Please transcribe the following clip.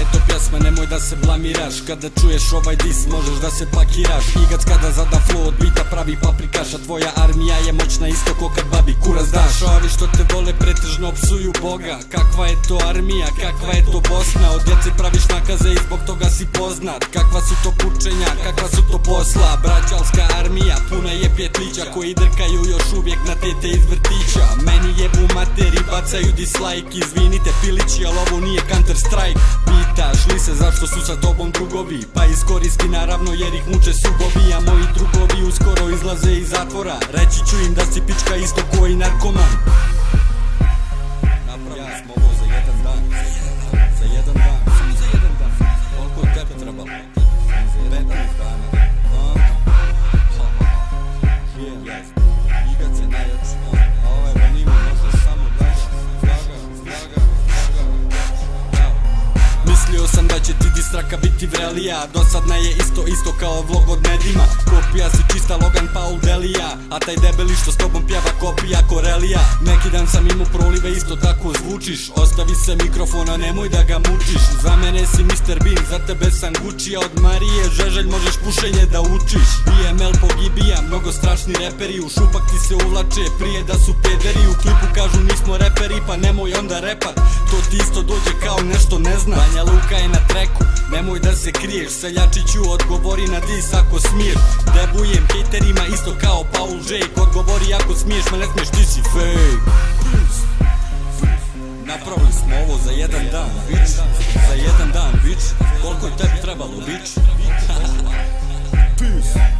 je to pjesma, nemoj da se blamiraš. Kada čuješ ovaj dis možeš da se pakiraš. Igac kada zada flow od bita pravi paprikaš. A tvoja armija je moćna isto ko kad babi kurac daš. Ovi što te vole pretežno psuju Boga. Kakva je to armija, kakva je to Bosna. Od djece praviš nakaze i zbog toga si poznat. Kakva su to kučenja, kakva su to posla. Braćalska armija, puna je pjetlića koji drkaju još uvijek na tete iz vrtića. Meni jebu materi, bacaju dislike. Izvinite pilići, al ovo nije Counter Strike. Pitaš li se zašto su sa tobom drugovi? Pa iskoristi naravno jer ih muče subovi. A moji drugovi uskoro izlaze iz zatvora. Reći ću im da si pička isto koji narkoman. Napravili smo ovo za jedan dan. Za jedan dan. Samo za jedan dan. Koliko je tebi trebalo? 15 dana. Igac je najjači. A ovaj vanima može samo Mislio sam da će ti distraka biti vrelija. Dosadna je isto kao vlog od Nedima. Kopija si čista Logan Paul Delija. A taj debeli što s tobom pjeva kopija Korelija. Neki dan sam imao prolive, isto tako zvučiš. Ostavi se mikrofona, nemoj da ga mučiš. Za mene si Mr. Bean, za tebe sam Gucci. A od Marije Žeželj možeš pušenje da učiš. BML pogibija, mnogo strašni reperi. U šupak ti se uvlače prije da su pederi. U klipu kažu nismo reperi, pa nemoj onda repat. To ti isto dođe kao nešto ne zna. Banja Luka je na treku, nemoj da se kriješ. Seljačiću odgovori na dis ako smiješ. Debujem hejterima isto kao Paul Jake. Odgovori ako smiješ, ma ne smiješ, ti si fake. Napravili smo ovo za jedan dan, bitch. Za jedan dan, bitch. Koliko je tebi trebalo, bitch? Peace.